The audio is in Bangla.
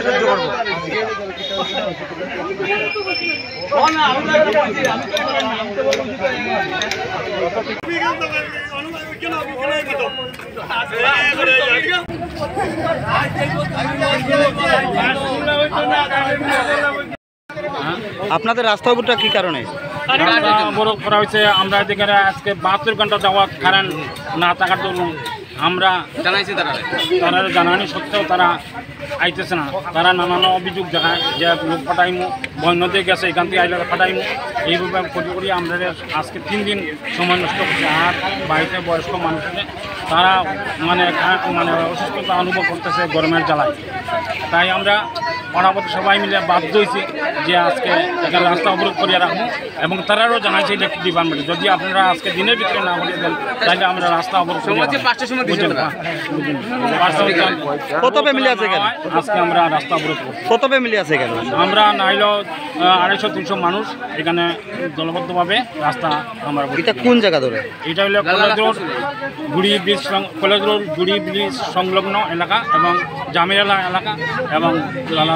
সহ্য করবো। আপনাদের রাস্তা অবরোধটা কি কারণে অবরোধ করা হয়েছে? আমরা যেখানে আজকে 72 ঘন্টা যাওয়া কারেন্ট না থাকার জন্য আমরা জানাইছি, তারা জানানি সত্ত্বেও তারা আইতেছে না। তারা নানান অভিযোগ দেখায় যে লোক ফাটাইমু, বন্য দিয়ে গেছে, এখান থেকে আইলে ফাটাইমু, এইভাবে করি করি আমরা আজকে 3 দিন সময় নষ্ট করছে। আর বাড়িতে বয়স্ক মানুষদের তারা মানে অসুস্থতা অনুভব করতেছে গরমের জ্বালায়। তাই আমরা পাড়াপতি সবাই মিলে বাধ্য হয়েছি যে আজকে এখানে রাস্তা অবরোধ করিয়ে রাখবো, এবং তারাও জানাইছে ইলেকট্রিক ডিপার্টমেন্টে যদি আপনারা আজকে দিনের ভিতরে না করিয়ে দেন তাহলে আমরা রাস্তা অবরোধ করি। কত ফ্যামিলি আছে এখানে? আজকে আমরা রাস্তা অবরোধ করব। কত ফ্যামিলি আছে এখানে? আমরা নাইলেও 250-300 মানুষ এখানে দলবদ্ধভাবে রাস্তা আমরা। এটা কোন জায়গা ধরে? এটা হলো কলেজ রোড গুড়ি ব্রিজ সংলগ্ন এলাকা এবং জামিরালা এলাকা এবং লালা